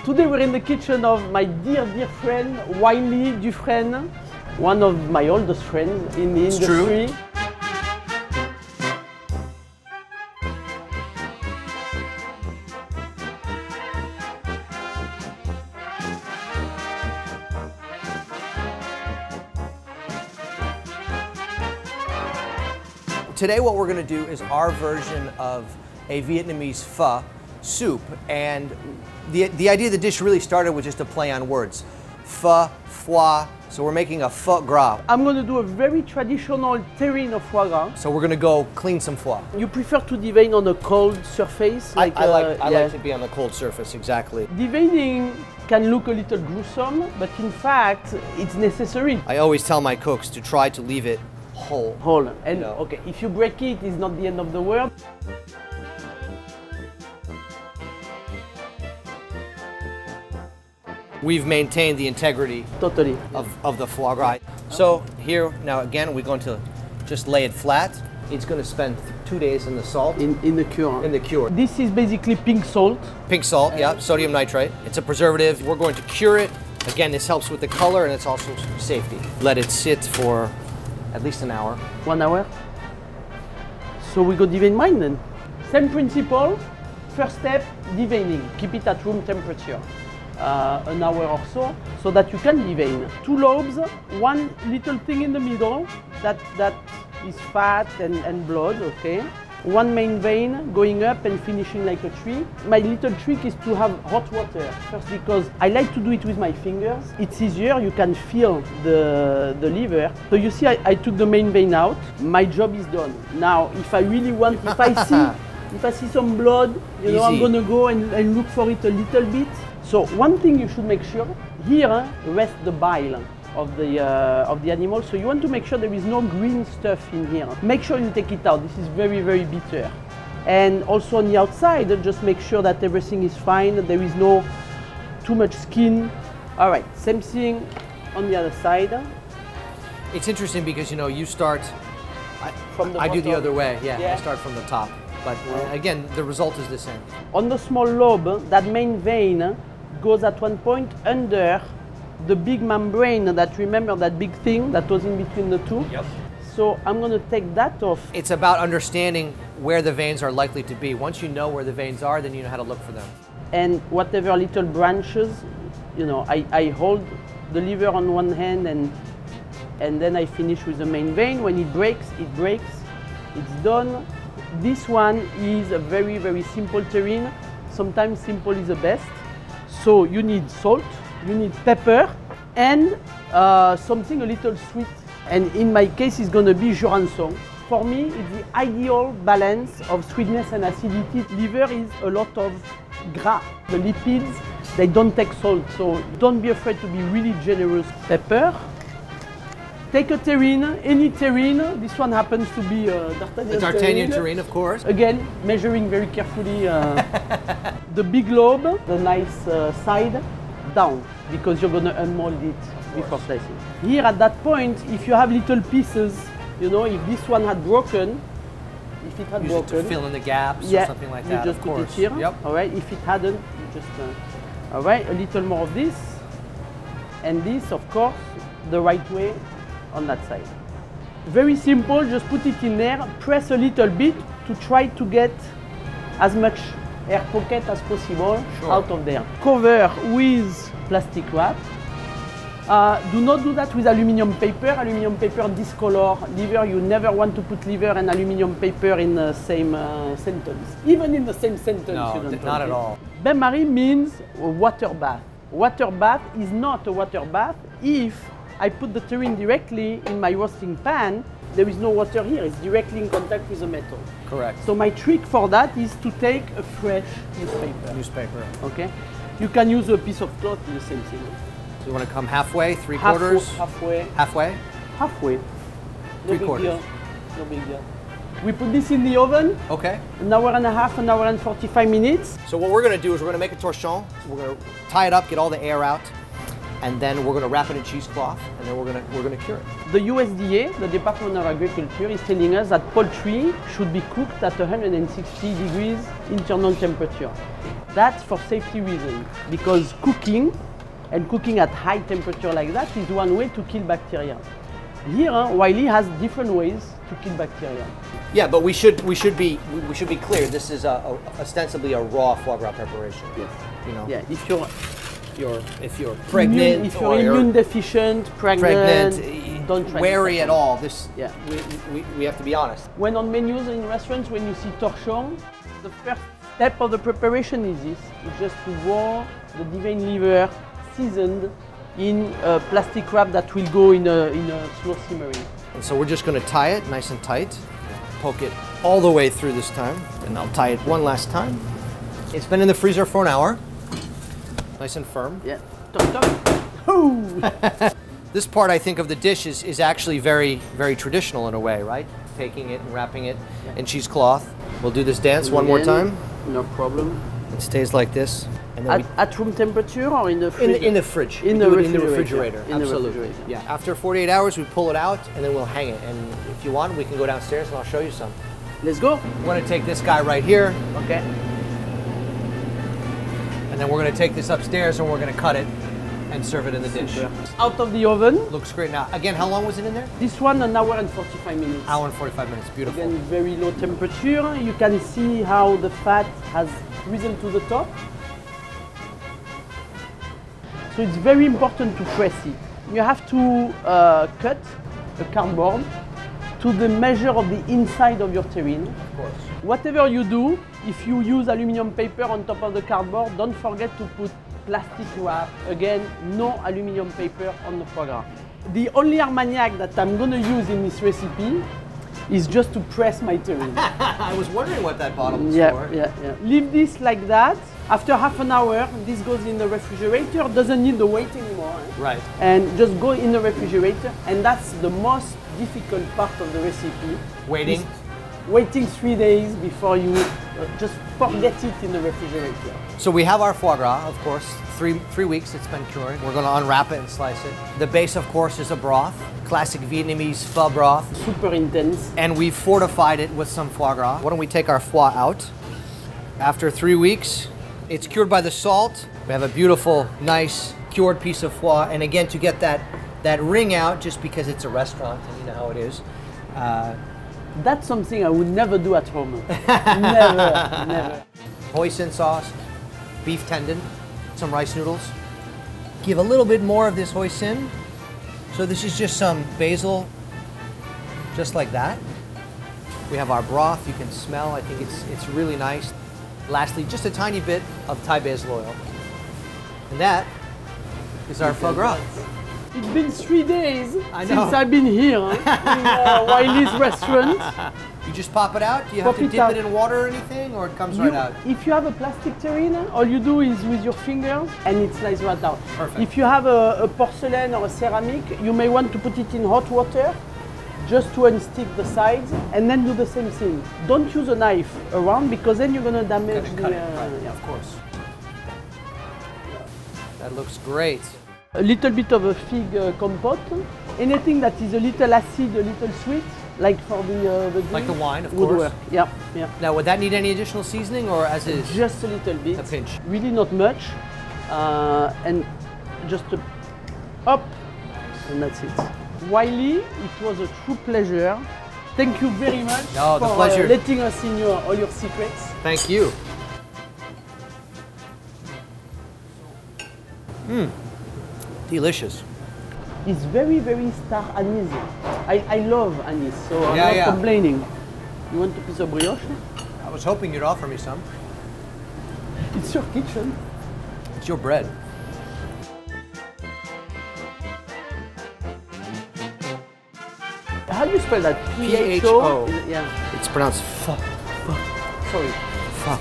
Today we're in the kitchen of my dear friend, Wylie Dufresne, one of my oldest friends in the industry. True. Today what we're going to do is our version of a Vietnamese pho soup, and the idea of the dish really started with just a play on words. Pho, foie, so we're making a Pho Gras. I'm going to do a very traditional terrine of foie gras. So we're going to go clean some foie. You prefer to devein on a cold surface? I like to be on the cold surface, exactly. Deveining can look a little gruesome, but in fact it's necessary. I always tell my cooks to try to leave it whole. And okay, if you break it, it's not the end of the world. We've maintained the integrity Totally. of the foie gras. So here, now again, we're going to just lay it flat. It's going to spend 2 days in the salt. In the cure. In the cure. This is basically pink salt. Pink salt, yeah, sodium nitrite. It's a preservative. We're going to cure it. Again, this helps with the color and it's also safety. Let it sit for at least an hour. 1 hour. So we go devein mine then. Same principle. First step, deveining. Keep it at room temperature. An hour or so that you can devein. 2 lobes, one little thing in the middle that is fat and blood, okay? One main vein going up and finishing like a tree. My little trick is to have hot water first because I like to do it with my fingers. It's easier, you can feel the liver. So you see I took the main vein out, my job is done. Now if I really want, if I see some blood, you know, I'm gonna go and look for it a little bit. So one thing you should make sure, here rests the bile of the animal, so you want to make sure there is no green stuff in here. Make sure you take it out, this is very bitter. And also on the outside, just make sure that everything is fine, there is no too much skin. All right, same thing on the other side. It's interesting because, you know, you start, From the I do the bottom. other way, Yeah. I start from the top. But again, the result is the same. On the small lobe, that main vein goes at one point under the big membrane, that, remember that big thing that was in between the two? Yep. So I'm going to take that off. It's about understanding where the veins are likely to be. Once you know where the veins are, then you know how to look for them. And whatever little branches, you know, I hold the liver on one hand and then I finish with the main vein. When it breaks, it's done. This one is a very simple terrine. Sometimes simple is the best. So you need salt, you need pepper, and something a little sweet. And in my case, it's going to be Jurançon. For me, it's the ideal balance of sweetness and acidity. Liver is a lot of gras. The lipids, they don't take salt, so don't be afraid to be really generous. Pepper. Take a terrine, any terrine. This one happens to be D'Artagnan terrine, of course. Again, measuring very carefully the big lobe, the nice side, down, because you're going to unmold it before slicing. Here at that point, if you have little pieces, you know, if this one had broken, Use it to fill in the gaps or something like that, you just put it here. Yep. All right, if it hadn't, you just, all right, a little more of this, and this, of course, the right way on that side. Very simple, just put it in there, press a little bit to try to get as much air pocket as possible out of there. Cover with plastic wrap. Do not do that with aluminum paper. Aluminum paper discolor liver. You never want to put liver and aluminum paper in the same sentence. Even in the same sentence, you don't not at all. Bain-marie means a water bath. Water bath is not a water bath if I put the terrine directly in my roasting pan. There is no water here, it's directly in contact with the metal. Correct. So my trick for that is to take a fresh newspaper. Okay? You can use a piece of cloth, the same thing. So you want to come halfway, three-quarters? Halfway. Halfway? Halfway. No big Three-quarters. deal. No big deal. We put this in the oven. Okay. An hour and a half, an hour and 45 minutes. So what we're going to do is we're going to make a torchon. We're going to tie it up, get all the air out. and then we're going to wrap it in cheesecloth, and then we're going to cure it. The USDA, the Department of Agriculture, is telling us that poultry should be cooked at 160 degrees internal temperature. That's for safety reasons, because cooking at high temperature like that is one way to kill bacteria. Here, Wylie has different ways to kill bacteria. Yeah, but we should be clear. This is ostensibly a raw foie gras preparation. Yes. You know. Yeah. If you're pregnant, if you're immune deficient, pregnant, don't try wary this at all. This, yeah. we have to be honest. When on menus in restaurants, when you see torchon, the first step of the preparation is this: it's just to raw the divine liver, seasoned in a plastic wrap that will go in a slow simmering. And so we're just going to tie it nice and tight. Poke it all the way through this time, and I'll tie it one last time. It's been in the freezer for an hour. Nice and firm. Yeah. Toc, toc. This part, I think, of the dish is actually very, very traditional in a way, right? Taking it and wrapping it in cheesecloth. We'll do this dance one more time. No problem. It stays like this. And then at room temperature or in the fridge? In the fridge. In the refrigerator. refrigerator. In the Absolutely. refrigerator. Yeah. After 48 hours, we pull it out and then we'll hang it. And if you want, we can go downstairs and I'll show you some. Let's go. We're going to take this guy right here. Okay. And then we're going to take this upstairs and we're going to cut it and serve it in the dish. Super. Out of the oven. Looks great. Now, again, how long was it in there? This one, an hour and 45 minutes. Hour and 45 minutes. Beautiful. Again, very low temperature. You can see how the fat has risen to the top. So it's very important to press it. You have to cut a cardboard to the measure of the inside of your terrine. Of course. Whatever you do, if you use aluminum paper on top of the cardboard, don't forget to put plastic wrap. Again, no aluminum paper on the foie gras. The only Armagnac that I'm going to use in this recipe is just to press my terrine. I was wondering what that bottle was Yeah. for. Leave this like that. After half an hour, this goes in the refrigerator. Doesn't need the weight anymore. Right. And just go in the refrigerator. And that's the most difficult part of the recipe. Waiting. Waiting 3 days before you just forget it in the refrigerator. So we have our foie gras, of course. Three weeks it's been cured. We're going to unwrap it and slice it. The base, of course, is a broth. Classic Vietnamese pho broth. Super intense. And we've fortified it with some foie gras. Why don't we take our foie out? After 3 weeks, it's cured by the salt. We have a beautiful, nice, cured piece of foie. And again, to get that ring out, just because it's a restaurant, and you know how it is. That's something I would never do at home. Never. Hoisin sauce, beef tendon, some rice noodles. Give a little bit more of this hoisin. So this is just some basil, just like that. We have our broth. You can smell. I think it's really nice. Lastly, just a tiny bit of Thai basil oil. And that is our foie gras. It's been 3 days I know. since I've been here in Wylie's restaurant. You just pop it out? Do you have to dip it in water or anything, or it comes right out? If you have a plastic terrine, all you do is with your fingers and it slides right out. Perfect. If you have a porcelain or a ceramic, you may want to put it in hot water just to unstick the sides and then do the same thing. Don't use a knife around because then you're going to damage Cut it, right. Of course. That looks great. A little bit of a fig compote. Anything that is a little acid, a little sweet, like for the drink, Like the wine, of would course. work. Yeah. Now, would that need any additional seasoning, or as is? Just a little bit. A pinch. Really not much. And just up, and that's it. Wylie, it was a true pleasure. Thank you very much No, the for pleasure. letting us in all your secrets. Thank you. Delicious. It's very, very star anise. I love anise, so I'm Yeah, not yeah. complaining. You want a piece of brioche? I was hoping you'd offer me some. It's your kitchen. It's your bread. How do you spell that? P-H-O. Yeah. It's pronounced pho. Sorry. Pho.